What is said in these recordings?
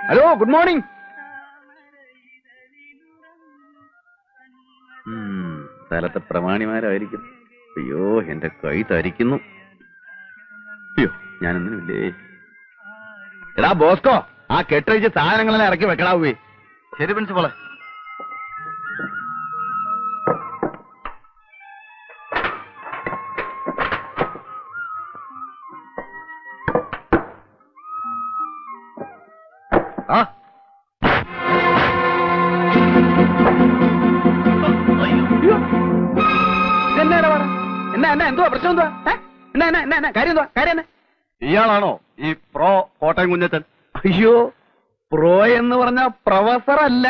Hello, good morning. സ്ഥലത്തെ പ്രമാണിമാരായിരിക്കും. അയ്യോ, എന്റെ കൈ തരിക്കുന്നു. അയ്യോ, ഞാനൊന്നുമില്ലേ. എടാ ബോസ്കോ, ആ കെട്ടഴിച്ച് സാധനങ്ങളെല്ലാം ഇറക്കി വെക്കടാവേ. ശരി പ്രിൻസിപ്പളെ. ആ എന്തുവാ പ്രശ്നം? എന്തുവാ കാര്യം? എന്തുവാ കാര്യം? ഇയാളാണോ ഈ പ്രോ കോട്ടയം കുഞ്ഞച്ചൻ? അയ്യോ, പ്രോ എന്ന് പറഞ്ഞ പ്രൊഫസർ അല്ല,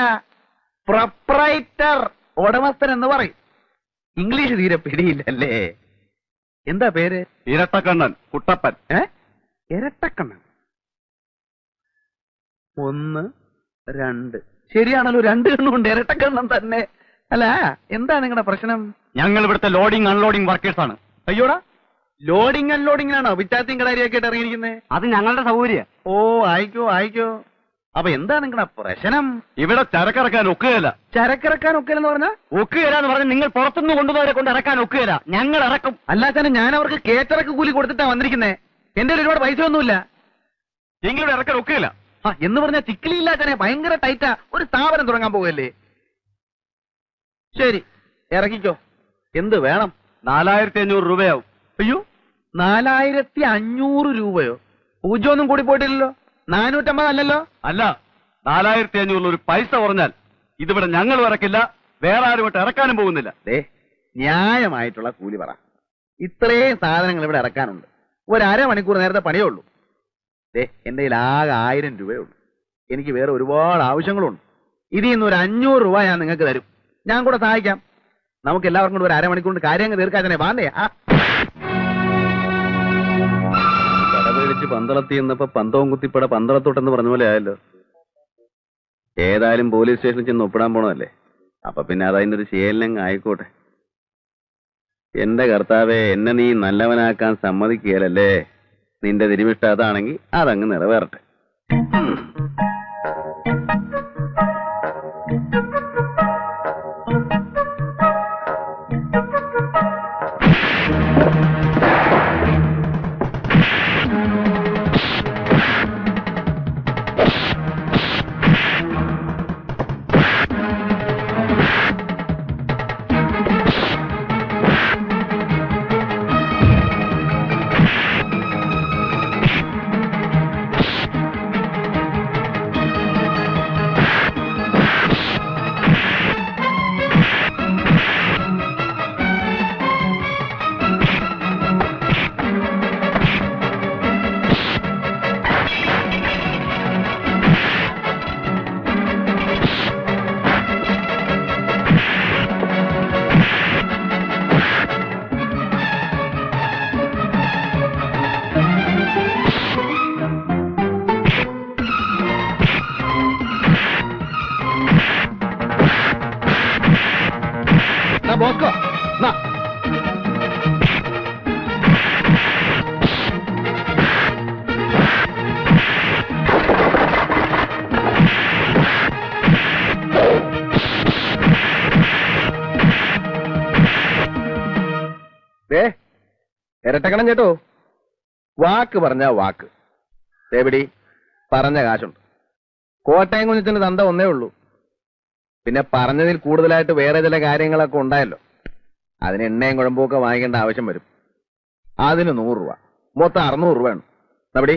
പ്രൊപ്രൈറ്റർ, ഉടമസ്ഥൻ എന്ന് പറയും. ഇംഗ്ലീഷ് തീരെ പിടിയില്ലല്ലേ. എന്താ പേര്? ഇരട്ടക്കണ്ണൻ കുട്ടപ്പൻ. ഇരട്ടക്കണ്ണൻ. 1 2 ശരിയാണല്ലോ, 2 കണ്ണുണ്ട്. ഇരട്ടക്കണ്ണൻ തന്നെ. അല്ല, എന്താ നിങ്ങളുടെ പ്രശ്നം? ഞങ്ങൾ ഇവിടുത്തെ ലോഡിംഗ് അൺലോഡിംഗ് വർക്കേഴ്സ് ആണ്. അയ്യോടാ, ലോഡിംഗ് അൺലോഡിംഗിനാണോ വിറ്റാത്തിയും കടാരിയൊക്കെ ആയിട്ട് ഇറങ്ങിയിരിക്കുന്നത്? അത് ഞങ്ങളുടെ സൗകര്യം. ഓ, ആയിക്കോ. അപ്പൊ എന്താ നിങ്ങളുടെ പ്രശ്നം? ഇവിടെ ചരക്കിറക്കാൻ ഒക്കുകയില്ല. ചരക്കിറക്കാൻ ഒക്കെയെന്ന് പറഞ്ഞാ? ഒക്കുകയില്ല എന്ന് പറഞ്ഞാൽ നിങ്ങൾ പുറത്തുനിന്ന് കൊണ്ടുപോയവരെ കൊണ്ട് ഇറക്കാൻ ഒക്കുകയില്ല. ഞങ്ങൾ ഇറക്കും. അല്ലാച്ചാലും ഞാൻ അവർക്ക് കേറ്ററക്ക് കൂലി കൊടുത്തിട്ടാ വന്നിരിക്കുന്നേ. എന്റെ ഒരുപാട് പൈസ ഒന്നുമില്ല. നിങ്ങളിവിടെ ഇറക്കാൻ ഒക്കുകയില്ല എന്ന് പറഞ്ഞാൽ ചിക്കിലില്ലാച്ചാനെ ഭയങ്കര ടൈറ്റാ. ഒരു സ്ഥാപനം തുടങ്ങാൻ പോവല്ലേ. ശരി, ഇറക്കിക്കോ. എന്ത് വേണം? 4500 രൂപയാവും. അയ്യോ, 4500 രൂപയോ? പൂജ്യമൊന്നും കൂടി പോയിട്ടില്ലല്ലോ. 450 അല്ലല്ലോ? അല്ല, 4500 ഒരു പൈസ പറഞ്ഞാൽ ഇതിവിടെ ഞങ്ങൾ ഇറക്കില്ല, വേറെ ആരും ഇട്ട് ഇറക്കാനും പോകുന്നില്ല. ന്യായമായിട്ടുള്ള കൂലി പറ. ഇത്രയും സാധനങ്ങൾ ഇവിടെ ഇറക്കാനുണ്ട്. ഒരു അരമണിക്കൂർ നേരത്തെ പണിയേ ഉള്ളൂ. എന്റെ കയ്യിൽ ആകെ 1000 രൂപയേ ഉള്ളൂ. എനിക്ക് വേറെ ഒരുപാട് ആവശ്യങ്ങളുണ്ട്. ഇതിൽ നിന്ന് ഒരു 500 രൂപ ഞാൻ നിങ്ങൾക്ക് തരും. ഞാൻ കൂടെ സഹായിക്കാം. നമുക്ക് എല്ലാവർക്കും കൂടെ ഒരു അരമണിക്കൂറിന്റെ കാര്യങ്ങൾ തീർക്കാതെ വാണ്ടേ? കടപേടിച്ച് പന്തളത്തി എന്നപ്പോ പന്തവും കുത്തിപ്പട പന്തളത്തോട്ടെന്ന് പറഞ്ഞ പോലെ ആയല്ലോ. ഏതായാലും പോലീസ് സ്റ്റേഷനിൽ ചെന്ന് ഒപ്പിടാൻ പോണതല്ലേ. അപ്പൊ പിന്നെ അതതിന്റെ ഒരു ശീലങ്ങ് ആയിക്കോട്ടെ. എന്റെ കർത്താവെ, എന്നെ നീ നല്ലവനാക്കാൻ സമ്മതിക്കുകയല്ലേ. നിന്റെ തിരുമിഷ്ട അതാണെങ്കിൽ അതങ്ങ് നിറവേറട്ടെ. ബോസ്കോ, ഇരട്ടക്കണം ചേട്ടോ. വാക്ക് പറഞ്ഞ വാക്ക്. എവിടെ പറഞ്ഞ കാശുണ്ട്. കോട്ടയം കുഞ്ഞിന്റെ തന്ത ഒന്നേ ഉള്ളൂ. പിന്നെ പറഞ്ഞതിൽ കൂടുതലായിട്ട് വേറെ ചില കാര്യങ്ങളൊക്കെ ഉണ്ടായല്ലോ. അതിന് എണ്ണയും കുഴമ്പൊക്കെ വാങ്ങിക്കേണ്ട ആവശ്യം വരും. അതിന് 100 രൂപ, മൊത്തം 600 രൂപ ആണ്. പിടി.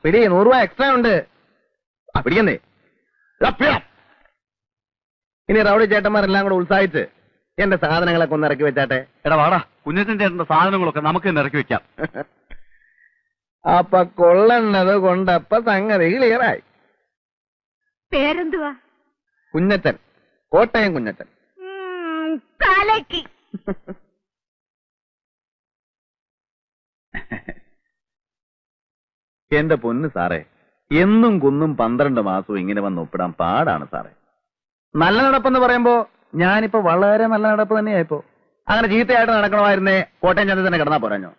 പിടി, 100 രൂപ എക്സ്ട്രാ ഉണ്ട്. പിടിക്കുന്നേ. ഇനി റൗഡി ചേട്ടന്മാരെല്ലാം കൂടെ ഉത്സാഹിച്ച് എന്റെ സാധനങ്ങളൊക്കെ ഒന്ന് ഇറക്കി വെച്ചാട്ടെ. എടാ വാടാ, കുഞ്ഞച്ചൻ ചേട്ടന്റെ സാധനങ്ങളൊക്കെ നമുക്ക് തന്നെ ഇറക്കി വെക്കാം. അപ്പൊ കൊള്ളണത് കൊണ്ടപ്പ സംഗതി ക്ലിയറായി. പേരെന്തുവാ? കുഞ്ഞച്ചൻ, കോട്ടയം കുഞ്ഞച്ചൻ. എന്റെ പൊന്ന് സാറേ, എന്നും കുന്നും 12 മാസവും ഇങ്ങനെ വന്ന് ഒപ്പിടാൻ പാടാണ് സാറേ. നല്ല നടപ്പെന്ന് പറയുമ്പോ ഞാനിപ്പോ വളരെ നല്ല നടപ്പ് തന്നെയായിപ്പോ. അങ്ങനെ ചീത്തയായിട്ട് നടക്കണമായിരുന്നേ കോട്ടയം ചന്ത തന്നെ കിടന്നാ പോരാഞ്ഞോ.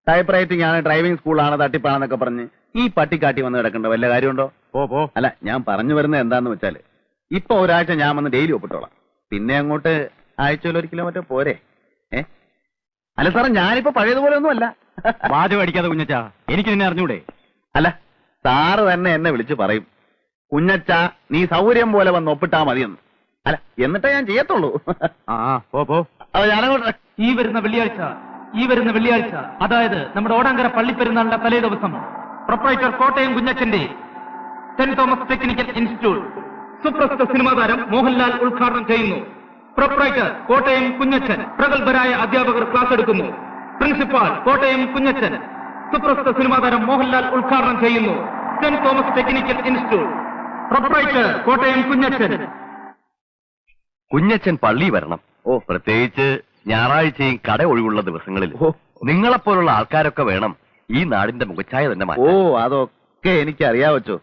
ടൈപ്പ് റൈറ്റിംഗ് ആണ്, ഡ്രൈവിംഗ് സ്കൂളാണ്, തട്ടിപ്പാണെന്നൊക്കെ പറഞ്ഞ് ഈ പട്ടിക്കാട്ടി വന്ന് കിടക്കേണ്ട വല്ല കാര്യമുണ്ടോ? പോ. അല്ല, ഞാൻ പറഞ്ഞു വരുന്നത് എന്താന്ന് വെച്ചാല് ഇപ്പൊ ഒരാഴ്ച ഞാൻ വന്ന് ഡെയിലി ഒപ്പിട്ടോളാം. പിന്നെ അങ്ങോട്ട് ആഴ്ചയിൽ 1 കിലോമീറ്റർ പോരെ? അല്ല സാറേ, ഞാനിപ്പോ പഴയതുപോലെ ഒന്നും അല്ല. വാചകം അടിക്കാതെ കുഞ്ഞച്ചാ, എനിക്ക് നിന്നെ അറിഞ്ഞൂടെ? അല്ല, സാറ് തന്നെ എന്നെ വിളിച്ച് പറയും, കുഞ്ഞച്ച നീ സൗകര്യം പോലെ വന്ന് ഒപ്പിട്ടാ മതിയെന്ന്. അല്ല, എന്നിട്ടേ ഞാൻ ചെയ്യത്തുള്ളൂ. പോ. അത് ഞാനങ്ങോട്ട് ഈ വരുന്ന വെള്ളിയാഴ്ച, അതായത് നമ്മുടെ ഓടാങ്കര പള്ളിപ്പെരുന്നാളിന്റെ തലേ ദിവസം പ്രൊപ്പറേറ്റർ കോട്ടയം കുഞ്ഞച്ചന്റെ സെന്റ് തോമസ് ടെക്നിക്കൽ ഇൻസ്റ്റിറ്റ്യൂട്ട് സുപ്രസിദ്ധ സിനിമാ താരം മോഹൻലാൽ ഉദ്ഘാടനം ചെയ്യുന്നു. പ്രൊപ്പറേറ്റർ കോട്ടയം കുഞ്ഞച്ചൻ, പ്രഗത്ഭരായ അധ്യാപകർ ക്ലാസ് എടുക്കുന്നു. പ്രിൻസിപ്പാൾ കോട്ടയം കുഞ്ഞച്ചൻ, സുപ്രസിദ്ധ സിനിമാ താരം മോഹൻലാൽ ഉദ്ഘാടനം ചെയ്യുന്നു. Saint Thomas technical institute. Proprietor Kottayam Kunjachan. Kunjachan പള്ളി വരണം. പ്രത്യേകിച്ച് ഞായറാഴ്ചയും കട ഒഴിവുള്ള ദിവസങ്ങളിൽ നിങ്ങളെപ്പോലുള്ള ആൾക്കാരൊക്കെ വേണം ഈ നാടിന്റെ മുഖച്ഛായ തന്നെ മാറ്റാൻ. അതൊക്കെ എനിക്ക് അറിയാവച്ചോ.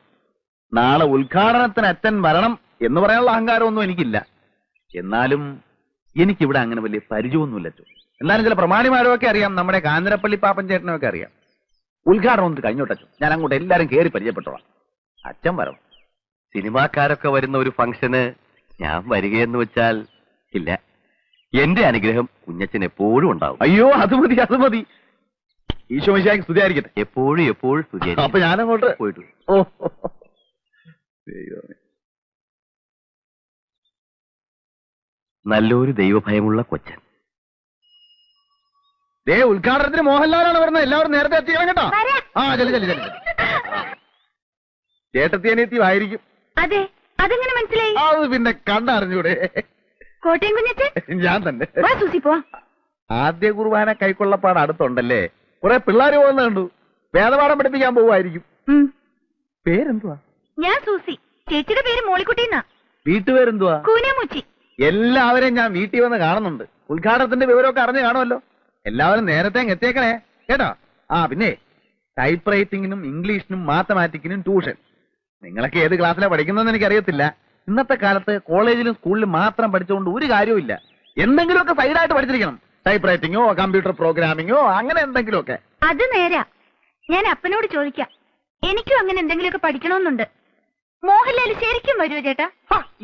നാളെ ഉദ്ഘാടനത്തിന് അച്ഛൻ വരണം എന്ന് പറയാനുള്ള അഹങ്കാരമൊന്നും എനിക്കില്ല. എന്നാലും എനിക്കിവിടെ അങ്ങനെ വലിയ പരിചയമൊന്നുമില്ല അച്ചോ. എന്നാലും ചില പ്രമാണിമാരൊക്കെ അറിയാം, നമ്മുടെ കാഞ്ഞിരപ്പള്ളി പാപ്പൻ ചേട്ടനൊക്കെ അറിയാം. ഉദ്ഘാടനം ഒന്ന് കഴിഞ്ഞോട്ടച്ചോ, ഞാൻ അങ്ങോട്ട് എല്ലാരും കയറി പരിചയപ്പെട്ടോളാം. അച്ഛൻ വരണം. സിനിമാക്കാരൊക്കെ വരുന്ന ഒരു ഫംഗ്ഷന് ഞാൻ വരികയെന്ന് വെച്ചാൽ ഇല്ല. എന്റെ അനുഗ്രഹം കുഞ്ഞച്ചൻ എപ്പോഴും ഉണ്ടാവും. അയ്യോ, അത് മതി. ഈശോ മിശിഹായ്ക്ക് സ്തുതിയായിരിക്കട്ടെ. എപ്പോഴും സ്തുതിയായിരിക്കും. അപ്പൊ ഞാനങ്ങോട്ട് പോയിട്ട് നല്ലൊരു ദൈവഭയമുള്ള കൊച്ചൻ. ഉദ്ഘാടനത്തിന് മോഹൻലാലാണ് പറഞ്ഞത്. എല്ലാവരും നേരത്തെ എത്തിക്കണം കേട്ടോ. ചെല്ലു. ചേട്ടത്തി അനിയത്തിയായിരിക്കും. അതെ, അതെങ്ങനെ മനസ്സിലായി? അത് പിന്നെ കണ്ടറിഞ്ഞൂടെ? കോട്ടയം കുഞ്ഞച്ചൻ ഞാൻ തന്നെ. സൂസി പോ. ആദ്യ കുർബാന കൈക്കൊള്ളപ്പാട് അടുത്തുണ്ടല്ലേ? കുറെ പിള്ളേര് പോകുന്ന കണ്ടു. വേദപാഠം പഠിപ്പിക്കാൻ പോവായിരിക്കും. പേരെന്തുവാ? ഞാൻ സൂസി. ചേച്ചിയുടെ പേര് മോളിക്കുട്ടിന്നാ. വീട്ടുപേരെന്തുവാ? കൂനമുച്ചി. എല്ലാവരെയും ഞാൻ വീട്ടിൽ വന്ന് കാണുന്നുണ്ട്. ഉദ്ഘാടനത്തിന്റെ വിവരമൊക്കെ അറിഞ്ഞു കാണുമല്ലോ. എല്ലാവരും നേരത്തെ എത്തിയേക്കണേ കേട്ടോ. പിന്നെ ടൈപ്പ് റൈറ്റിംഗിനും ഇംഗ്ലീഷിനും മാത്തമാറ്റിക്കിനും ട്യൂഷൻ. നിങ്ങളൊക്കെ ഏത് ക്ലാസ്സിലാണ് പഠിക്കുന്നതെന്ന് എനിക്കറിയത്തില്ല. ഇന്നത്തെ കാലത്ത് കോളേജിലും സ്കൂളിലും മാത്രം പഠിച്ചുകൊണ്ട് ഒരു കാര്യമില്ല. എന്തെങ്കിലുമൊക്കെ സൈഡായിട്ട് പഠിച്ചിരിക്കണം. ടൈപ്പ് റൈറ്റിംഗോ കമ്പ്യൂട്ടർ പ്രോഗ്രാമിങ്ങോ അങ്ങനെ എന്തെങ്കിലുമൊക്കെ. അത് നേരാ. ഞാൻ അപ്പനോട് ചോദിക്കാം. എനിക്കും അങ്ങനെ എന്തെങ്കിലുമൊക്കെ പഠിക്കണമെന്നുണ്ട്. മോഹൻലാൽ ശരിക്കും വരുമോ ചേട്ടാ?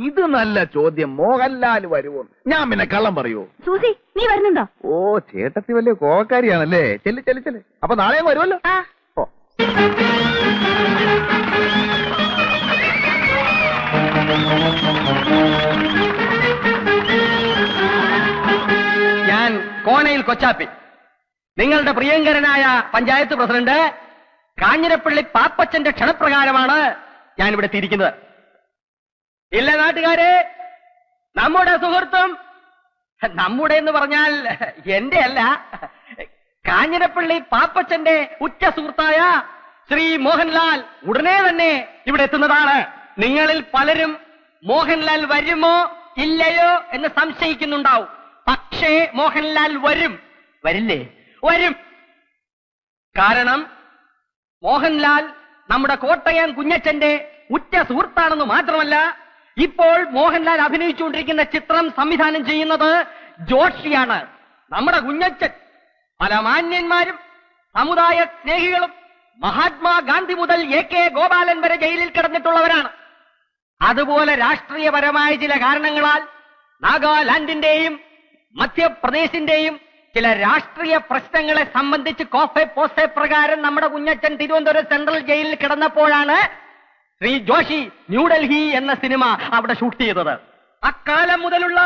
ഇത് നല്ല ചോദ്യം. മോഹൻലാൽ വരുമോ? ഞാൻ പിന്നെ കള്ളം പറയൂ? സൂസി, നീ വരുന്നുണ്ടോ? ചേട്ടത്തി വലിയ കോവക്കാരിയാണല്ലേ. ചെല്ല്. അപ്പൊ നാളെയും വരുമല്ലോ. ഞാൻ കോണയിൽ കൊച്ചാപ്പി, നിങ്ങളുടെ പ്രിയങ്കരനായ പഞ്ചായത്ത് പ്രസിഡന്റ് കാഞ്ഞിരപ്പള്ളി പാപ്പച്ചന്റെ ക്ഷണപ്രകാരമാണ് ഞാൻ ഇവിടെ എത്തിയിരിക്കുന്നത്. ഇല്ല നാട്ടുകാരെ, നമ്മുടെ സുഹൃത്തും, നമ്മുടെ എന്ന് പറഞ്ഞാൽ എന്റെ അല്ല, കാഞ്ഞിരപ്പള്ളി പാപ്പച്ചന്റെ ഉറ്റ സുഹൃത്തായ ശ്രീ മോഹൻലാൽ ഉടനെ തന്നെ ഇവിടെ എത്തുന്നതാണ്. നിങ്ങളിൽ പലരും മോഹൻലാൽ വരുമോ ഇല്ലയോ എന്ന് സംശയിക്കുന്നുണ്ടാവും. പക്ഷേ മോഹൻലാൽ വരില്ലേ? വരും. കാരണം മോഹൻലാൽ നമ്മുടെ കോട്ടയം കുഞ്ഞച്ചന്റെ ഉറ്റ സുഹൃത്താണെന്ന് മാത്രമല്ല, ഇപ്പോൾ മോഹൻലാൽ അഭിനയിച്ചുകൊണ്ടിരിക്കുന്ന ചിത്രം സംവിധാനം ചെയ്യുന്നത് ജോഷിയാണ്. നമ്മുടെ കുഞ്ഞച്ചൻ പല മാന്യന്മാരും സമുദായ സ്നേഹികളും മഹാത്മാഗാന്ധി മുതൽ AK ഗോപാലൻ വരെ ജയിലിൽ കിടന്നിട്ടുള്ളവരാണ്. അതുപോലെ രാഷ്ട്രീയപരമായ ചില കാരണങ്ങളാൽ നാഗാലാൻഡിന്റെയും മധ്യപ്രദേശിന്റെയും ചില രാഷ്ട്രീയ പ്രശ്നങ്ങളെ സംബന്ധിച്ച് കോഫെ പോസെ പ്രകാരം നമ്മുടെ കുഞ്ഞച്ചൻ തിരുവനന്തപുരം സെൻട്രൽ ജയിലിൽ കിടന്നപ്പോഴാണ് ശ്രീ ജോഷി ന്യൂഡൽഹി എന്ന സിനിമ അവിടെ ഷൂട്ട് ചെയ്തത്. അക്കാലം മുതലുള്ള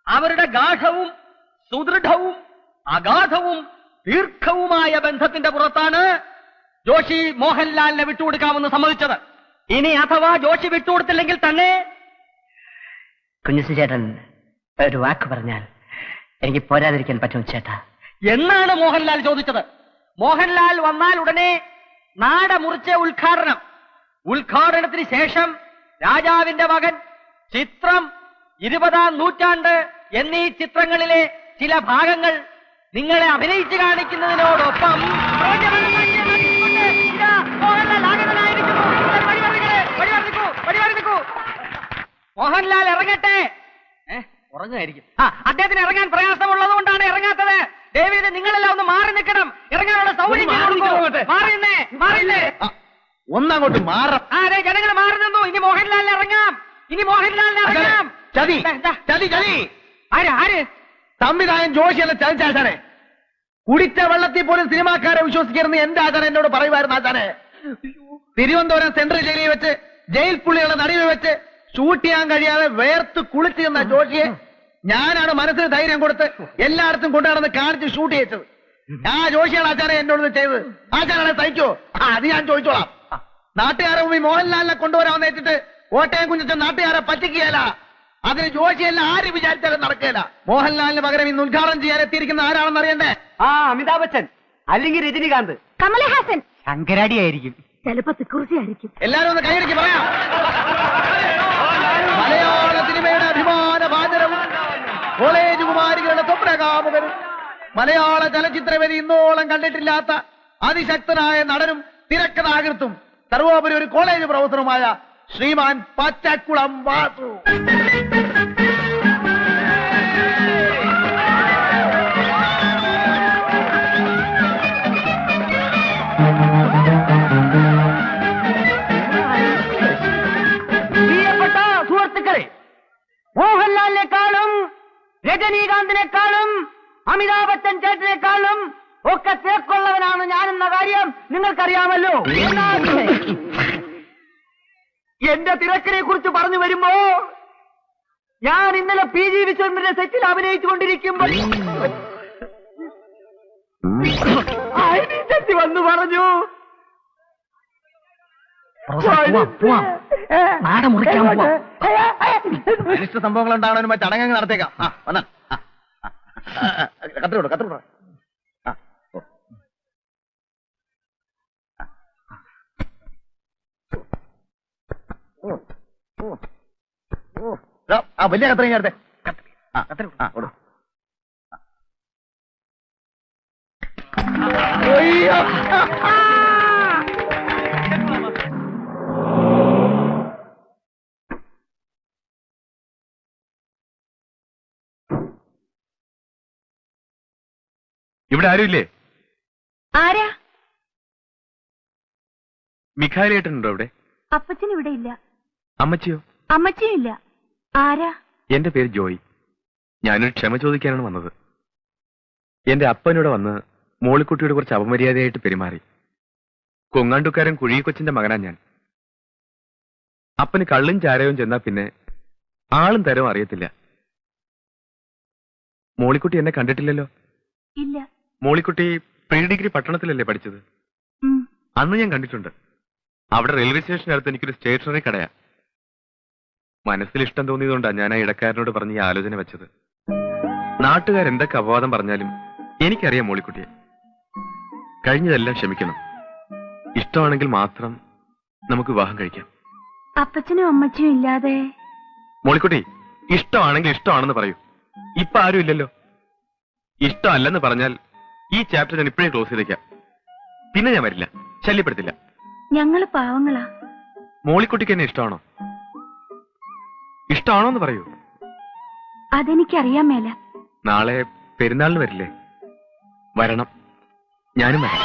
അവരുടെ ഗാഠവും സുദൃഢവും അഗാധവും ദീർഘവുമായ ബന്ധത്തിന്റെ പുറത്താണ് ജോഷി മോഹൻലാലിനെ വിട്ടുകൊടുക്കാമെന്ന് സമ്മതിച്ചത്. ഇനി അഥവാ ജോഷി വിട്ടുകൊടുത്തില്ലെങ്കിൽ തന്നെ കുഞ്ഞുസി ചേട്ടൻ ഒരു വാക്ക് പറഞ്ഞാൽ എനിക്ക് പോരാതിരിക്കാൻ പറ്റും ചേട്ടാ എന്നാണ് മോഹൻലാൽ ചോദിച്ചത്. മോഹൻലാൽ വന്നാൽ ഉടനെ നാട മുറിച്ച ഉദ്ഘാടനത്തിന് ശേഷം രാജാവിന്റെ മകൻ, ചിത്രം, 20-ാം നൂറ്റാണ്ട് എന്നീ ചിത്രങ്ങളിലെ ചില ഭാഗങ്ങൾ നിങ്ങളെ അഭിനയിച്ചു കാണിക്കുന്നതിനോടൊപ്പം മോഹൻലാൽ ഇറങ്ങട്ടെ. ഉറങ്ങായിരിക്കും. അദ്ദേഹത്തിന് ഇറങ്ങാൻ പ്രയാസമുള്ളത് കൊണ്ടാണ് ഇറങ്ങാത്തത്. ദയവേത് നിങ്ങളെല്ലാം ഒന്ന് മാറി നിൽക്കണം. ഇറങ്ങാനുള്ള സൗകര്യം മാറിന്നേ. ഒന്നങ്ങോട്ട് മാറാം. അതെ, ജനങ്ങൾ മാറി നിന്നു. ഇനി മോഹൻലാലിന് ഇറങ്ങാം. ചതി ചതി ചതി. ആര് സംവിധായകൻ ജോഷിയല്ല ചതിച്ചാശാനെ. കുടിച്ച വെള്ളത്തിൽ പോലും സിനിമാക്കാരെ വിശ്വസിക്കരുന്ന് എന്റെ ആചാരം എന്നോട് പറയുമായിരുന്നു. ആചാനെ, തിരുവനന്തപുരം സെൻട്രൽ ജയിലിൽ വെച്ച് ജയിൽ പുള്ളികളെ നടുവിൽ വെച്ച് ഷൂട്ട് ചെയ്യാൻ കഴിയാതെ വേർത്ത് കുളിച്ചു നിന്ന ജോഷിയെ ഞാനാണ് മനസ്സിന് ധൈര്യം കൊടുത്ത് എല്ലായിടത്തും കൊണ്ടുനടന്ന് കാണിച്ച് ഷൂട്ട് ചെയ്തത്. ആ ജോഷിയാണ് ആചാരം എന്നോട് ചെയ്തത്. ആചാരനെ സഹിക്കോ? അത് ഞാൻ ചോദിച്ചോളാം. നാട്ടുകാരെ മുമ്പിൽ മോഹൻലാലിനെ കൊണ്ടുവരാമെന്ന് വെച്ചിട്ട് കോട്ടയം കുഞ്ഞച്ചൻ നാട്ടുകാരെ പറ്റിക്കുകയല്ല. അതിന് ജോഷിയല്ല ആര് വിചാരിച്ചാലും നടക്കുകയില്ല. മോഹൻലാലിന് പകരം ഇന്ന് ഉദ്ഘാടനം ചെയ്യാൻ എത്തിയിരിക്കുന്ന ആരാണെന്ന് അറിയണ്ടേ? അമിതാഭ് ബച്ചൻ, അല്ലെങ്കിൽ രജനികാന്ത്, കമലഹാസൻ, ശങ്കരാടി ആയിരിക്കും, ചിലപ്പോ തിക്കുറിശി ആയിരിക്കും. എല്ലാരും ഒന്ന് കൈയടിക്ക് പറയാം. മലയാള സിനിമയുടെ അഭിമാന ഭാജനവും കോളേജ് കുമാരികളുടെ സ്വപ്നകാമുകനും മലയാള ചലച്ചിത്രവേദി ഇന്നോളം കണ്ടിട്ടില്ലാത്ത അതിശക്തനായ നടനും തിരക്കഥാകൃത്തും സർവോപരി ഒരു കോളേജ് പ്രൊഫസറുമായ ശ്രീമാൻ പച്ചക്കുളം വാസു. പ്രിയപ്പെട്ട സുഹൃത്തുക്കളെ, മോഹൻലാലിനെക്കാളും രജനീകാന്തിനെക്കാളും അമിതാഭ് ബച്ചൻ ചേട്ടനെക്കാളും ഒക്കെ തേക്കുള്ളവനാണ് ഞാനെന്ന കാര്യം നിങ്ങൾക്കറിയാമല്ലോ. എന്നാൽ എന്റെ തിരക്കിനെ കുറിച്ച് പറഞ്ഞു വരുമ്പോ ഞാൻ ഇന്നലെ PG വിശ്വനാഥന്റെ സെറ്റിൽ അഭിനയിച്ചുകൊണ്ടിരിക്കുമ്പോൾ ചെത്തി വന്നു പറഞ്ഞു, അനിഷ്ട സംഭവങ്ങൾ ഉണ്ടാവണ ചടങ്ങ് നടത്തേക്കാം. കത്തിരോട് കത്തിരോട്. വലിയ കത്രയും ചേർത്തെ. ഇവിടെ ആരുമില്ലേ? ആരാ? മിഖായിലേട്ടനുണ്ടോ ഇവിടെ? അപ്പച്ചൻ ഇവിടെ ഇല്ല. അമ്മച്ചിയോ? അമ്മച്ചിയും ഇല്ല. ആരാ? എന്റെ പേര് ജോയി. ഞാനൊരു ക്ഷമ ചോദിക്കാനാണ് വന്നത്. എന്റെ അപ്പനോട് വന്ന് മോളിക്കുട്ടിയോട് കുറച്ച് അപമര്യാദയായിട്ട് പെരുമാറി. കൊങ്ങാണ്ടുക്കാരൻ കുഴികൊച്ചിന്റെ മകനാ ഞാൻ. അപ്പന് കള്ളും ചാരവും ചെന്നാ പിന്നെ ആളും തരവും അറിയത്തില്ല. മോളിക്കുട്ടി എന്നെ കണ്ടിട്ടില്ലല്ലോ? ഇല്ല. മോളിക്കുട്ടി പ്രീ ഡിഗ്രി പട്ടണത്തിലല്ലേ പഠിച്ചത്? അന്ന് ഞാൻ കണ്ടിട്ടുണ്ട്. അവിടെ റെയിൽവേ സ്റ്റേഷനടുത്ത് എനിക്കൊരു സ്റ്റേഷനറി കടയാ. മനസ്സിൽ ഇഷ്ടം തോന്നിയതുകൊണ്ടാണ് ഞാൻ ആ ഇടക്കാരനോട് പറഞ്ഞ് ഈ ആലോചന വെച്ചത്. നാട്ടുകാരെന്തൊക്കെ അപവാദം പറഞ്ഞാലും എനിക്കറിയാം മോളിക്കുട്ടിയെ. കഴിഞ്ഞതെല്ലാം ക്ഷമിക്കണം. ഇഷ്ടമാണെങ്കിൽ മാത്രം നമുക്ക് വിവാഹം കഴിക്കാം. അപ്പച്ചനും അമ്മച്ചിയും ഇല്ലാതെ? മോളിക്കുട്ടി, ഇഷ്ടമാണെങ്കിൽ ഇഷ്ടമാണെന്ന് പറയൂ. ഇപ്പൊ ആരും ഇല്ലല്ലോ. ഇഷ്ടമല്ലെന്ന് പറഞ്ഞാൽ ഈ ചാപ്റ്റർ ഞാൻ ഇപ്പോഴേ ക്ലോസ് ചെയ്തേക്കാം. പിന്നെ ഞാൻ വരില്ല, ശല്യപ്പെടുത്തില്ല. ഞങ്ങള് പാവങ്ങളാ. മോളിക്കുട്ടിക്ക് എന്നെ ഇഷ്ടമാണോ? ഇഷ്ടമാണോന്ന് പറയൂ. അതെനിക്കറിയാൻ മേല. നാളെ പെരുന്നാളിന് വരില്ലേ? വരണം. ഞാനും വരാം.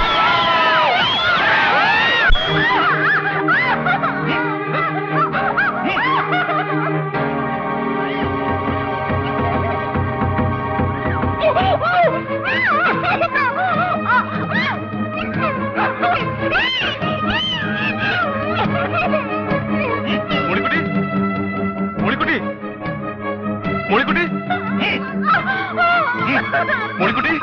മോളിക്കുട്ടി, മോളിക്കുട്ടി, മോളിക്കുട്ടി, മോളിക്കുട്ടി,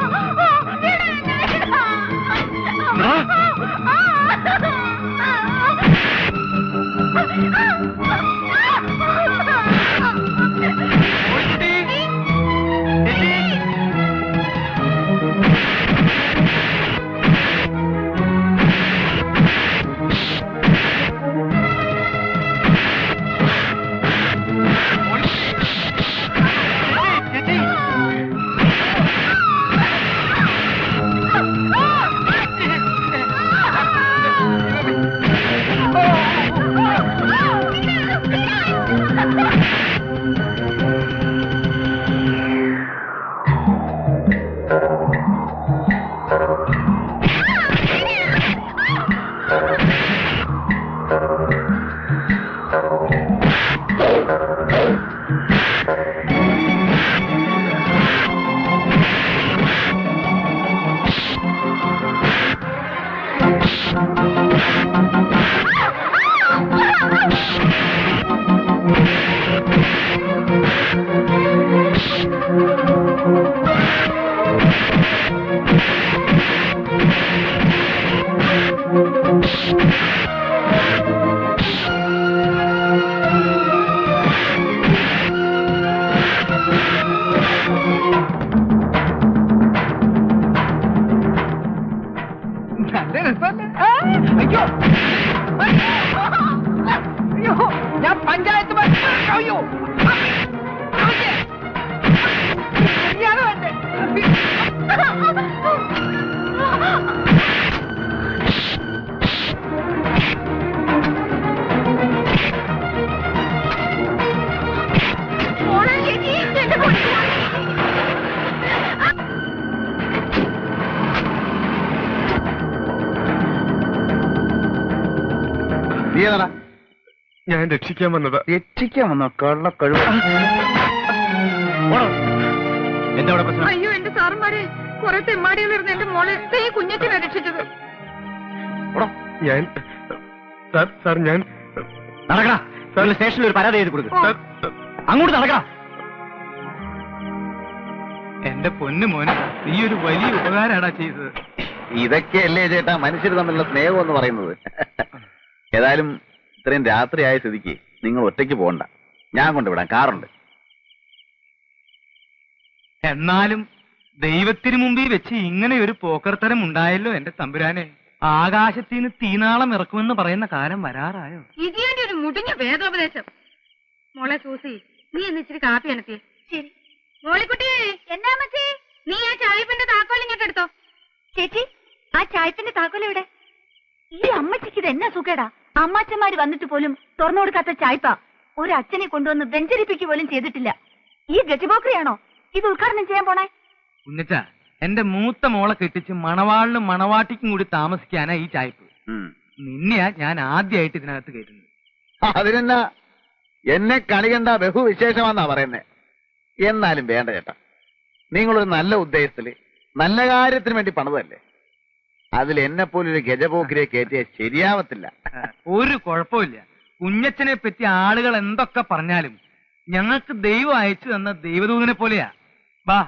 അയ്യോ അയ്യോ ഞാൻ പഞ്ചായത്ത് അയ്യോ നീ ഏതാടാ? ഞാൻ രക്ഷിക്കാൻ വന്നതാ. രക്ഷിക്കാൻ വന്നോ? കള്ള കഴിവ്. എന്താ അവിടെ പ്രശ്നം? അയ്യോ എന്റെ സാറന്മാരെ, കുറെ തെമ്മാടികളിരുന്ന് എന്റെ മോളെ കുഞ്ഞച്ചനെ രക്ഷിച്ചത്. ഞാൻ സാർ ഞാൻ നടക്കടാ, സ്റ്റേഷനിൽ ഒരു പരാതി എഴുതി കൊടുക്കും. അങ്ങോട്ട് നടക്കടാ. എന്റെ പൊന്നു മോനെ, നീ ഒരു വലിയ ഉപകാരാടാ ചെയ്തത്. ഇതൊക്കെയല്ലേ ചേട്ടാ മനുഷ്യർ തമ്മിലുള്ള സ്നേഹം എന്ന് പറയുന്നത്. ഏതായാലും ഇത്രയും രാത്രിയായ സ്ഥിതിക്ക് നിങ്ങൾ ഒറ്റയ്ക്ക് പോകണ്ട, ഞാൻ കൊണ്ടുവിടാം, കാറുണ്ട്. എന്നാലും ദൈവത്തിന് മുമ്പിൽ വെച്ച് ഇങ്ങനെ ഒരു പോക്കർത്തരം ഉണ്ടായല്ലോ എന്റെ തമ്പുരാനെ. ആകാശത്തിന് തീനാളം ഇറക്കുമെന്ന് പറയുന്ന കാലം വരാറായോ? ഇതിന്റെ ഒരു മുടിഞ്ഞ വേദോപദേശം. മോളെ സൂസി, നീ എന്ന് ഇച്ചിരി കാപ്പി അനത്തിയേ. ശരി. മോളിക്കുട്ടി, എന്നാ മച്ചി, നീ ആ ചായപ്പിന്റെ താക്കോൽ ഇങ്ങോട്ട് എടുത്തോ. ചേച്ചി, ആ ചായപ്പിന്റെ താക്കോൽ എവിടെ? ഈ അമ്മച്ചിക്ക് ഇത് എന്നാ സുഖേടാ. അമ്മാച്ചന്മാര് വന്നിട്ട് പോലും തുറന്നു കൊടുക്കാത്ത ചായപ്പ ഒരു അച്ഛനെ കൊണ്ടുവന്ന് വെഞ്ചരിപ്പിക്കുക പോലും ചെയ്തിട്ടില്ല. ഈ ഗജബോക്രിയാണോ ഇത് ഉദ്ഘാടനം ചെയ്യാൻ പോണേ? കുഞ്ഞച്ച, എന്റെ മൂത്ത മോളെ കെട്ടിച്ച് മണവാളിനും മണവാട്ടിക്കും കൂടി താമസിക്കാനാ ഈ ചായപ്പ്. നിന്നെയാ ഞാൻ ആദ്യമായിട്ട് ഇതിനകത്ത് കയറ്റുന്നത്. അതിനെന്നാ, എന്നെ കണികണ്ട ബഹുവിശേഷമാന്നാ പറയുന്നേ. എന്നാലും വേണ്ട ചേട്ടാ, നിങ്ങളൊരു നല്ല ഉദ്ദേശത്തില് നല്ല കാര്യത്തിന് വേണ്ടി പണിതല്ലേ. അതിൽ എന്നെ പോലൊരു ഗജപോക്കിരെ കയറ്റിയ ശരിയാവത്തില്ല. ഒരു കുഴപ്പമില്ല. കുഞ്ഞച്ചനെ പറ്റി ആളുകൾ എന്തൊക്കെ പറഞ്ഞാലും ഞങ്ങൾക്ക് ദൈവം അയച്ചു തന്ന ദൈവദൂതനെ പോലെയാ. ബാ.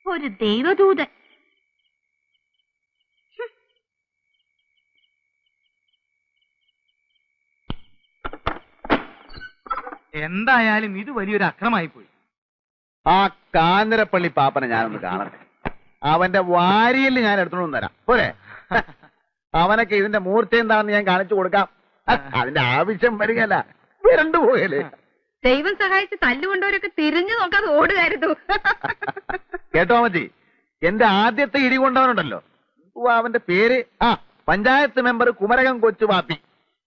ഒരു ദൈവദൂതൻ. എന്തായാലും ഇത് വലിയൊരു അക്രമായി പോയി. ആ കാഞ്ഞിരപ്പള്ളി പാപ്പനെ ഞാനൊന്ന് കാണട്ടെ. അവന്റെ വാരിയിൽ ഞാൻ എടുത്തോണ്ട് തരാം പോരെ. അവനൊക്കെ ഇതിന്റെ മൂർച്ച എന്താണെന്ന് ഞാൻ കാണിച്ചു കൊടുക്കാം. അതിന്റെ ആവശ്യം വരികയല്ല, വരണ്ടു പോയല്ലേ. ദൈവം സഹായിച്ച് തല്ലുകൊണ്ടവരൊക്കെ തിരിഞ്ഞു നോക്കാതെ ഓടുകയായിരുന്നു. കേട്ടോ അമ്മച്ചി, എന്റെ ആദ്യത്തെ ഇടി കൊണ്ടവനുണ്ടല്ലോ, അവന്റെ പേര് പഞ്ചായത്ത് മെമ്പർ കുമരകം കൊച്ചു പാപ്പി.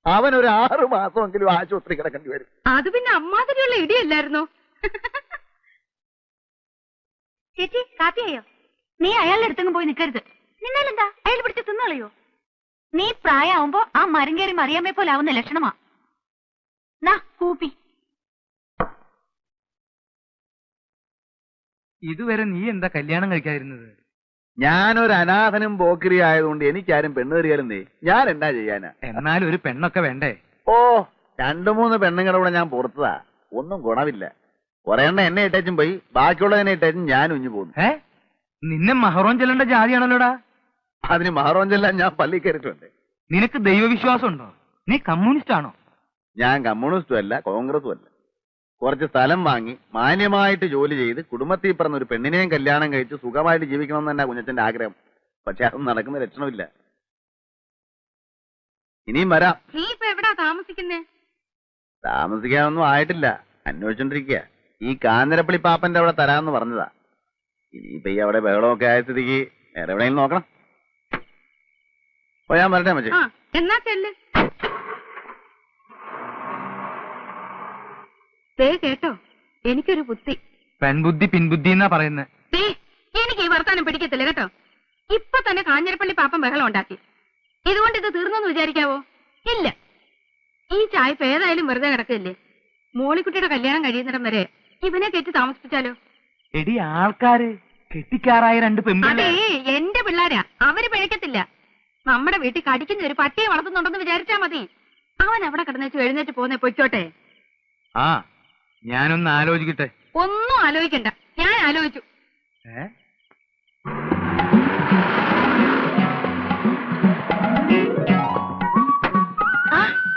അവൻ ഒരു 6 മാസമെങ്കിലും ആശുപത്രി കിടക്കേണ്ടി വരും. അത് പിന്നെ അമ്മാതിരിയുള്ള ഇടിയല്ലായിരുന്നോ? ചേച്ചി, കാപ്പിയായോ? നീ അയാളുടെ അടുത്തെങ്കിലും പോയി നിൽക്കരുത്. നിന്നാലെന്താ, അയാൾ പിടിച്ച് തിന്നളയോ? നീ പ്രായമാവുമ്പോ ആ മരം കയറി മറിയാമ്മയെ പോലെ ആവുന്ന ലക്ഷണമാ. നാ കൂപ്പി. ഇതുവരെ നീ എന്താ കല്യാണം കഴിക്കാതിരുന്നത്? ഞാനൊരു അനാഥനും പോക്കിരി ആയതുകൊണ്ട് എനിക്കാരും പെണ്ണേറിയാലും ഞാൻ എന്നാ ചെയ്യാനാ? എന്നാലും ഒരു പെണ്ണൊക്കെ വേണ്ടേ? 2-3 പെണ്ണുങ്ങളുടെ കൂടെ ഞാൻ പുറത്തതാ, ഒന്നും ഗുണമില്ല. കുറെ എണ്ണ എന്നെ ഇട്ടേച്ചും പോയി, ബാക്കിയുള്ളതിനെ ഇട്ടേച്ചും ഞാൻ ഉഞ്ഞു പോകുന്നു. നിന്നെ മഹറോൻ ചെല്ലേണ്ട ജാതിയാണല്ലോടാ. അതിന് മഹറോഞ്ചെല്ലാം ഞാൻ പള്ളി കയറിയിട്ടുണ്ട്. നിനക്ക് ദൈവവിശ്വാസം ഉണ്ടോ? നീ കമ്മ്യൂണിസ്റ്റ് ആണോ? ഞാൻ കമ്മ്യൂണിസ്റ്റും അല്ല, കോൺഗ്രസും അല്ല. കുറച്ച് സ്ഥലം വാങ്ങി മാന്യമായിട്ട് ജോലി ചെയ്ത് കുടുംബത്തിൽ പറഞ്ഞ ഒരു പെണ്ണിനെയും കല്യാണം കഴിച്ച് സുഖമായിട്ട് ജീവിക്കണമെന്ന് തന്നെ കുഞ്ഞച്ചന്റെ ആഗ്രഹം. പക്ഷെ അതൊന്നും നടക്കുന്ന ലക്ഷണമില്ല. ഇനിയും വരാം. നീ ഇപ്പൊ എവിടാ താമസിക്കുന്നേ? താമസിക്കാനൊന്നും ആയിട്ടില്ല, അന്വേഷിച്ചോണ്ടിരിക്കുക. ഈ കാഞ്ഞിരപ്പള്ളി പാപ്പന്റെ അവിടെ തരാമെന്ന് പറഞ്ഞതാ. ഇനിയിപ്പൊ ഈ അവിടെ ബഹളമൊക്കെ ആയ സ്ഥിതിക്ക് വേറെ എവിടെയെങ്കിലും നോക്കണം. ഞാൻ വരട്ടെ മച്ചേ. എന്നാ ചെല്ല്. കേട്ടോ, എനിക്കൊരു ബുദ്ധി. പെൺബുദ്ധി പിൻബുദ്ധി എന്നാ പറയുന്നത്. എനിക്ക് ഈ വർത്താനം പിടിക്കത്തില്ല കേട്ടോ. ഇപ്പൊ തന്നെ കാഞ്ഞിരപ്പള്ളി പാപ്പൻ ബഹളം ഉണ്ടാക്കി. ഇതുകൊണ്ട് ഇത് തീർന്നെന്ന് വിചാരിക്കാവോ? ഇല്ല. ഈ ചായപ്പ് ഏതായാലും വെറുതെ കിടക്കില്ലേ. മോളിക്കുട്ടിയുടെ കല്യാണം കഴിയുന്നിടം വരെ ഇവനെ കെട്ടി താമസിപ്പിച്ചാലോ? എടി, ആൾക്കാര് കെട്ടിക്കാറായ 2 പെൺപിള്ളേർ. അതേ, എന്റെ പിള്ളാരാ, അവര് പിഴക്കത്തില്ല. നമ്മുടെ വീട്ടിൽ കടിക്കുന്ന ഒരു പട്ടിയെ വളർത്തുന്നുണ്ടെന്ന് വിചാരിച്ചാ മതി. അവൻ അവിടെ കിടന്നേച്ച് എഴുന്നേറ്റ് പോന്നെ പൊയ്ക്കോട്ടെ. ഞാനൊന്ന് ആലോചിക്കട്ടെ. ഒന്നും ആലോചിക്കണ്ട, ഞാൻ ആലോചിച്ചു.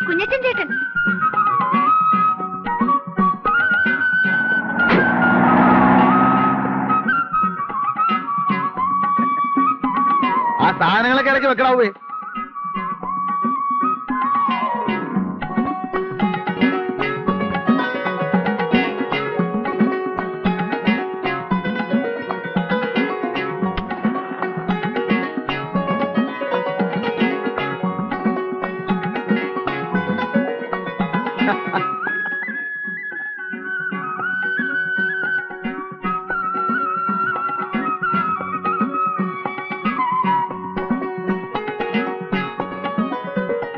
കുഞ്ഞച്ചൻ ചേട്ടൻ. സാധനങ്ങളൊക്കെ ഇടയ്ക്ക് വെക്കണാവേ.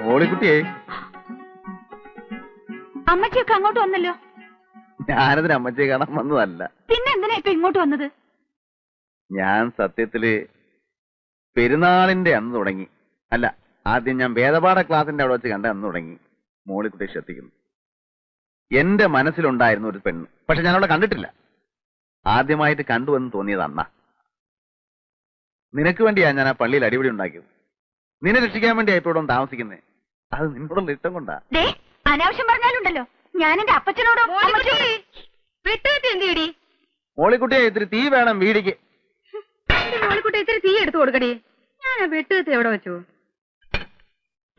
മോളിക്കുട്ടിയെ, അമ്മച്ചിയൊക്കെ അങ്ങോട്ട് വന്നല്ലോ. ഞാനതിന് അമ്മച്ചിയെ കാണാൻ വന്നതല്ല. പിന്നെ എന്തിനാ ഇപ്പൊ ഇങ്ങോട്ട് വന്നത്? ഞാൻ സത്യത്തില് പെരുന്നാളിന്റെ അന്ന് തുടങ്ങി, അല്ല ആദ്യം ഞാൻ വേദപാഠ ക്ലാസിന്റെ അവിടെ വെച്ച് കണ്ട അന്ന് തുടങ്ങി മോളിക്കുട്ടിയെ ശ്രദ്ധിക്കുന്നു. എന്റെ മനസ്സിലുണ്ടായിരുന്ന ഒരു പെണ്ണ്, പക്ഷെ ഞാൻ അവളെ കണ്ടിട്ടില്ല. ആദ്യമായിട്ട് കണ്ടുവെന്ന് തോന്നിയത് അന്നാ. നിനക്ക് വേണ്ടിയാ ഞാൻ ആ പള്ളിയിൽ അടിപിടി ഉണ്ടാക്കിയത്. നിന്നെ രക്ഷിക്കാൻ വേണ്ടിയാ ഇപ്പൊ ഇവിടെ താമസിക്കുന്നേ. അത് നിന്നോടുള്ള ഇഷ്ടം കൊണ്ടാ. അനാവശ്യം പറഞ്ഞാലുണ്ടല്ലോ ഞാൻ എന്റെ അപ്പച്ചനോടോ. വിട്ടുകെട്ടി എന്ത് ചെയ്യടി? മോളിക്കുട്ടിയെ ഇത്തിരി തീ വേണം വീടിക്ക്. മോളിക്കുട്ടി ഇത്തിരി തീ എടുത്തു കൊടുക്കടി. ഞാൻ ആ വെട്ടുകത്തി എവിടെ വെച്ചു?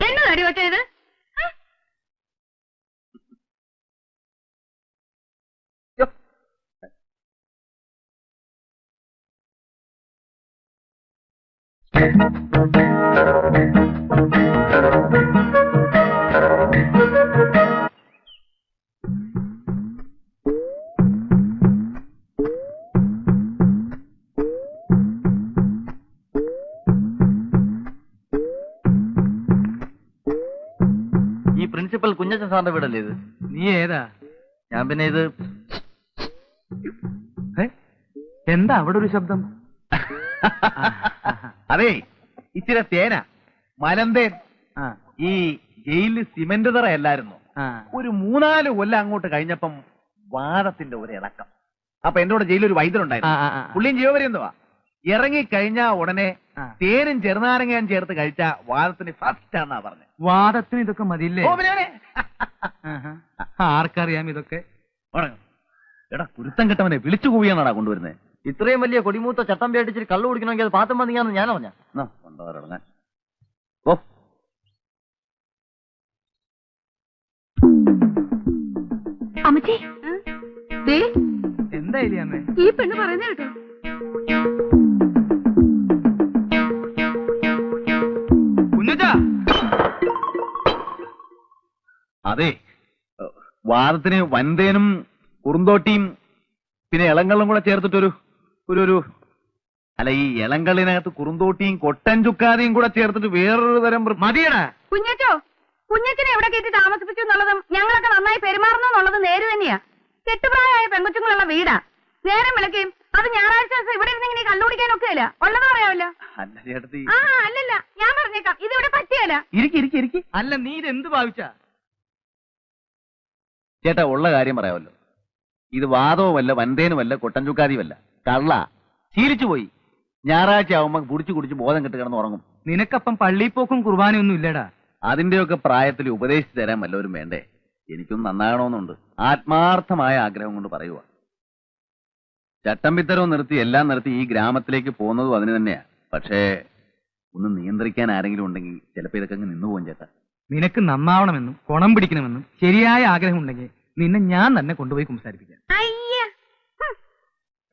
എന്നതടി വെച്ചത്? ഈ പ്രിൻസിപ്പൽ കുഞ്ഞച്ചൻ സാറിന്റെ വീടല്ലേ ഇത്? നീ ഏതാ? ഞാൻ പിന്നെ ഇത് എന്താ അവിടെ ഒരു ശബ്ദം? അതെ, ഇച്ചിരി തേന മലന്തേൻ. ഈ ജയിലിൽ സിമന്റ് തറയല്ലായിരുന്നു. ഒരു 3-4 കൊല്ലം അങ്ങോട്ട് കഴിഞ്ഞപ്പം വാദത്തിന്റെ ഒരു ഇളക്കം. അപ്പൊ എന്റെ കൂടെ ജയിലിൽ ഒരു വൈദ്യരുണ്ടായിരുന്നു. പുള്ളിയും ജീവപര്യന്തവാ. ഇറങ്ങിക്കഴിഞ്ഞാ ഉടനെ തേനും ചെറുനാരങ്ങയും ചേർത്ത് കഴിച്ച വാദത്തിന് ഫസ്റ്റ് ആണെന്നാ പറഞ്ഞത്. വാദത്തിന് ഇതൊക്കെ മതിയില്ലേ? ഓ, പിന്നെ ആർക്കറിയാം ഇതൊക്കെ? എടാ, കുരുത്തം കെട്ടവനെ വിളിച്ചു കൂവിയാണാടാ കൊണ്ടുവരുന്നത്. ഇത്രയും വലിയ കൊടിമൂത്ത ചട്ടം പേടിച്ചിട്ട് കള്ളു കുടിക്കണമെങ്കിൽ അത് പാത്തം വന്നിങ്ങാന്ന് ഞാൻ അറിഞ്ഞ. ഓ, അമ്മച്ചി എന്തായാലും അമ്മേ ഈ പെണ്ണ് പറയുന്നത് കേട്ടോ. കുഞ്ഞച്ചാ, അതെ, വാദത്തിന് വൻതേനും കുറുന്തോട്ടിയും പിന്നെ ഇളങ്കള്ളും കൂടെ ചേർത്തിട്ടൊരു ഒരു അല്ല, ഈ ഇളങ്കള്ളിനകത്ത് കുറുന്തോട്ടിയും കൊട്ടൻ ചുക്കാതിയും കൂടെ ചേർത്തിട്ട് വേറൊരു തരം മതിയടാ. കുഞ്ഞച്ചോ, കുഞ്ഞച്ചനെ എവിടെ കയറ്റി താമസിപ്പിച്ചു എന്നുള്ളതും ഞങ്ങളൊക്കെ നന്നായി പെരുമാറുന്നു എന്നുള്ളത് നേര് തന്നെയാ. കെട്ടുപ്രായമായ പെൺകൊച്ചുങ്ങളുള്ള വീടാ. നേരം വിളക്കുകയും അത് ഞായറാഴ്ച ദിവസം ഇവിടെ ഇരുന്ന് ഇങ്ങനെ കണ്ടുപിടിക്കാനൊക്കെ അല്ല ഉള്ളത് പറയാമല്ലോ. അല്ല ചേട്ടത്തി, അല്ലല്ല, ഞാൻ പറഞ്ഞേക്കാം, ഇതിവിടെ പറ്റിയല്ല. ഇരിക്കി. അല്ല നീ ഇതെന്ത് ഭാവിച്ചാ? ചേട്ടാ, ഉള്ള കാര്യം പറയാമല്ലോ. ഇത് വാദവുമല്ല, വൻതേനുമല്ല, കൊട്ടൻ ചുക്കാതിയുമല്ല, കള്ള. ശീലിച്ചു പോയി. ഞായറാഴ്ച ആവുമ്പോ കുടിച്ചു ബോധം കെട്ട് കിടന്ന് ഉറങ്ങും. നിനക്കപ്പം പള്ളിപ്പോക്കും കുർബാനയൊന്നും ഇല്ലടാ. അതിന്റെയൊക്കെ പ്രായത്തിൽ ഉപദേശിച്ചു തരാൻ വല്ലവരും വേണ്ടേ? എനിക്കൊന്നും നന്നാകണമെന്നുണ്ട്. ആത്മാർത്ഥമായ ആഗ്രഹം കൊണ്ട് പറയുക. ചട്ടമ്പിത്തരവും നിർത്തി എല്ലാം നിർത്തി ഈ ഗ്രാമത്തിലേക്ക് പോകുന്നതും അതിന് തന്നെയാ. പക്ഷേ ഒന്ന് നിയന്ത്രിക്കാൻ ആരെങ്കിലും ഉണ്ടെങ്കിൽ ചിലപ്പോ ഇതൊക്കെ അങ്ങ് നിന്നു പോകും ചേട്ടാ. നിനക്ക് നന്നാവണമെന്നും കുണം പിടിക്കണമെന്നും ശരിയായ ആഗ്രഹം ഉണ്ടെങ്കിൽ നിന്നെ ഞാൻ തന്നെ കൊണ്ടുപോയി സംസാരിപ്പിക്കാം.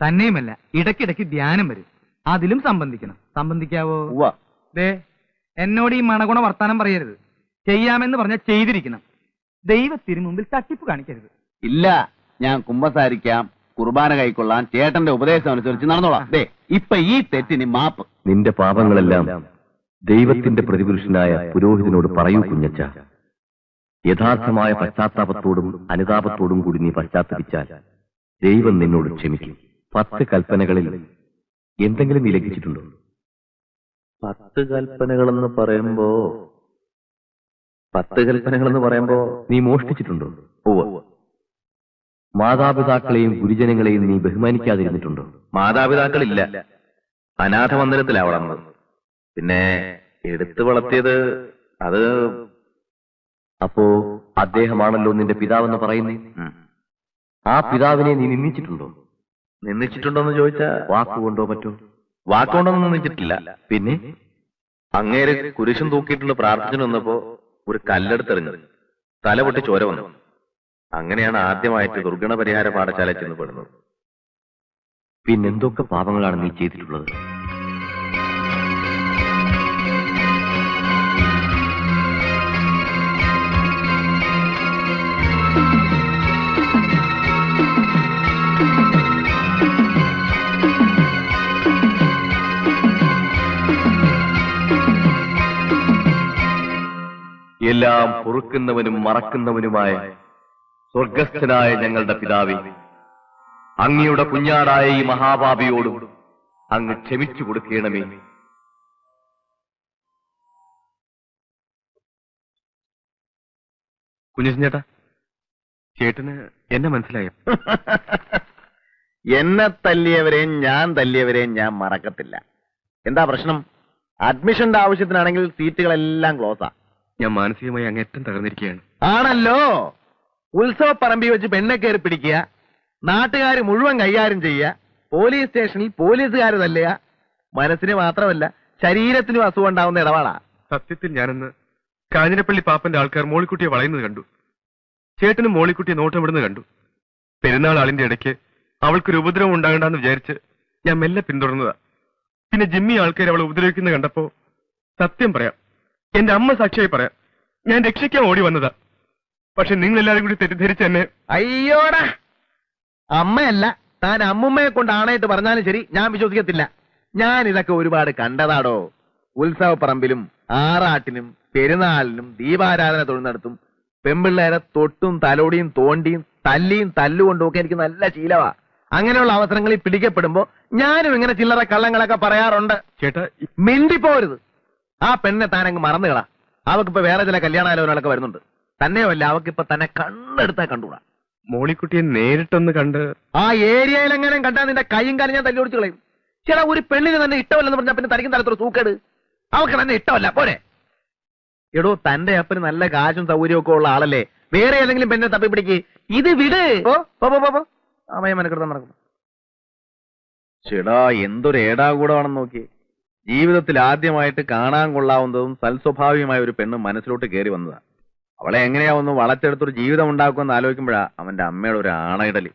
തന്നെയുമല്ല, ഇടയ്ക്കിടയ്ക്ക് ധ്യാനം വരും, അതിലും സംബന്ധിക്കണം. സംബന്ധിക്കാവോ? ദേ, എന്നോട് ഈ മണഗുണ വർത്താനം പറയരുത്. ചെയ്യാമെന്ന് പറഞ്ഞാൽ ചെയ്തിരിക്കണം. ദൈവത്തിന് മുമ്പിൽ തട്ടിപ്പ് കാണിക്കരുത്. ഇല്ല, ഞാൻ കുമ്പസാരിക്കാം, കുർബാന കൈക്കൊള്ളാൻ, ചേട്ടന്റെ ഉപദേശം അനുസരിച്ച് നടന്നോളാം. ദേ, ഇപ്പൊ ഈ തെറ്റിന് മാപ്പ്. നിന്റെ പാപങ്ങളെല്ലാം ദൈവത്തിന്റെ പ്രതിപുരുഷനായ പുരോഹിതനോട് പറയൂ കുഞ്ഞച്ച. യഥാർത്ഥമായ പശ്ചാത്താപത്തോടും അനുതാപത്തോടും കൂടി നീ പശ്ചാത്തപിച്ചാൽ ദൈവം നിന്നോട് ക്ഷമിക്കും. 10 കൽപ്പനകളിൽ എന്തെങ്കിലും നീ ലംഘിച്ചിട്ടുണ്ടോ? 10 കൽപ്പനകളെന്ന് പറയുമ്പോ നീ മോഷ്ടിച്ചിട്ടുണ്ടോ? മാതാപിതാക്കളെയും ഗുരുജനങ്ങളെയും നീ ബഹുമാനിക്കാതിരുന്നിട്ടുണ്ടോ? മാതാപിതാക്കളില്ല, അനാഥ മന്ദിരത്തിലാ വളർന്നത്. പിന്നെ എടുത്തു വളർത്തിയത് അത്. അപ്പോ അദ്ദേഹമാണല്ലോ നിന്റെ പിതാവെന്ന് പറയുന്നേ. ആ പിതാവിനെ നീ നിന്ദിച്ചിട്ടുണ്ടോ? നിന്ദിച്ചിട്ടുണ്ടോന്ന് ചോദിച്ചാ വാക്കുകൊണ്ടോ മറ്റോ? വാക്കുകൊണ്ടൊന്നും നിന്ദിച്ചിട്ടില്ല. പിന്നെ അങ്ങേര് കുരിശും തൂക്കിയിട്ടുള്ള പ്രാർത്ഥന വന്നപ്പോ ഒരു കല്ലെടുത്തെറിഞ്ഞത് തല പൊട്ടി ചോര വന്നു. അങ്ങനെയാണ് ആദ്യമായിട്ട് ദുർഗണ പരിഹാര പാഠശാല ചെന്ന് പെടുന്നത്. പിന്നെന്തൊക്കെ പാപങ്ങളാണ് നീ ചെയ്തിട്ടുള്ളത്? എല്ലാം പൊറുക്കുന്നവനും മറക്കുന്നവനുമായ സ്വർഗസ്ഥനായ ഞങ്ങളുടെ പിതാവേ, അങ്ങയുടെ കുഞ്ഞാടായ ഈ മഹാപാപിയോടും അങ്ങ് ക്ഷമിച്ചു കൊടുക്കണമേ. കുഞ്ഞച്ചൻ ചേട്ടാ, ചേട്ടന് എന്നെ മനസ്സിലായോ? എന്നെ തല്ലിയവരെയും ഞാൻ തല്ലിയവരെയും ഞാൻ മറക്കത്തില്ല. എന്താ പ്രശ്നം? അഡ്മിഷന്റെ ആവശ്യത്തിനാണെങ്കിൽ സീറ്റുകളെല്ലാം ക്ലോസാ. ഞാൻ മാനസികമായി അങ്ങേറ്റം തകർന്നിരിക്കുകയാണ്. ആണല്ലോ. ഉത്സവപ്പറമ്പി വെച്ച് പെണ്ണെ കയറി പിടിക്കുക, നാട്ടുകാർ മുഴുവൻ കൈകാര്യം ചെയ്യുക, പോലീസ് സ്റ്റേഷനിൽ പോലീസുകാർ തല്ലുക. മനസ്സിന് മാത്രമല്ല ശരീരത്തിനും അസുഖം ഉണ്ടാവുന്ന ഇടപാടാ. സത്യത്തിൽ ഞാനെന്ന് കാഞ്ഞിരപ്പള്ളി പാപ്പന്റെ ആൾക്കാർ മോളിക്കുട്ടിയെ വളയുന്നത് കണ്ടു. ചേട്ടനും മോളിക്കുട്ടിയെ നോട്ടമിടുന്നത് കണ്ടു. പെരുന്നാൾ ആളിന്റെ ഇടയ്ക്ക് അവൾക്കൊരു ഉപദ്രവം ഉണ്ടാകണ്ടെന്ന് വിചാരിച്ച് ഞാൻ മെല്ലെ പിന്തുടർന്നതാ. പിന്നെ ജിമ്മി ആൾക്കാർ അവളെ ഉപദ്രവിക്കുന്നത് കണ്ടപ്പോ സത്യം പറയാം, എന്റെ അമ്മ സാക്ഷിയായി പറയാം, ഞാൻ രക്ഷിക്കാൻ ഓടി വന്നതാ. പക്ഷെ നിങ്ങൾ എല്ലാവരും കൂടി തെറ്റിദ്ധരിച്ച് എന്നെ. അയ്യോടാ, അമ്മയല്ല താൻ അമ്മുമ്മയെ കൊണ്ട് ആണായിട്ട് പറഞ്ഞാലും ശരി, ഞാൻ വിശ്വസിക്കത്തില്ല. ഞാൻ ഇതൊക്കെ ഒരുപാട് കണ്ടതാടോ. ഉത്സവപ്പറമ്പിലും ആറാട്ടിനും പെരുന്നാളിനും ദീപാരാധന തൊഴുന്നിടത്തും പെമ്പിള്ളേരെ തൊട്ടും തലോടിയും തോണ്ടിയും തല്ലിയും തല്ലുകൊണ്ടും ഒക്കെ എനിക്ക് നല്ല ശീലമാ. അങ്ങനെയുള്ള അവസരങ്ങളിൽ പിടിക്കപ്പെടുമ്പോ ഞാനും ഇങ്ങനെ ചില്ലറ കള്ളങ്ങളൊക്കെ പറയാറുണ്ട്. ചേട്ടാ, മിണ്ടിപ്പോരുത്. ആ പെണ്ണെ താനങ്ങ് മറന്നുകളാ. അവക്കിപ്പോ വേറെ ചില കല്യാണാലോചനകളൊക്കെ വരുന്നുണ്ട്. തന്നെയുമല്ല, അവക്കിപ്പോ തന്നെ കണ്ണെടുത്താ കണ്ടുകൂടാ. മോളിക്കുട്ടിയെ നേരിട്ടൊന്ന് കണ്ട് ആ ഏരിയയിൽ എങ്ങനെ കണ്ടാൽ നിന്റെ കൈയും കാര്യം ഞാൻ തല്ലി ഓടിച്ചു കളയും. ചേട്ടാ, ഒരു പെണ്ണിന് തന്നെ ഇഷ്ടമല്ലെന്ന് പറഞ്ഞാൽ പിന്നെ തനിക്കും തലത്തൊരു തൂക്കേട്. അവക്ക് തന്നെ ഇഷ്ടമല്ല പോരെ. എടോ, തന്റെ അപ്പന് നല്ല കാശും സൗകര്യവും ഒക്കെ ഉള്ള ആളല്ലേ. വേറെ ഏതെങ്കിലും പെണ്ണെ തപ്പി പിടിക്ക്. ഇത് വിട്. അമ്മയെ മനക്കെടുത്താൻ നടക്കുന്നു. ചേടാ, എന്തൊരു ഏടാകൂടമാണെന്ന് നോക്കി. ജീവിതത്തിൽ ആദ്യമായിട്ട് കാണാൻ കൊള്ളാവുന്നതും സൽസ്വഭാവികമായ ഒരു പെണ്ണ് മനസ്സിലോട്ട് കയറി വന്നതാ. അവളെ എങ്ങനെയാ ഒന്ന് വളച്ചെടുത്തൊരു ജീവിതം ഉണ്ടാക്കുമെന്ന് ആലോചിക്കുമ്പോഴാ അവന്റെ അമ്മയുടെ ഒരു ആണയിടല്.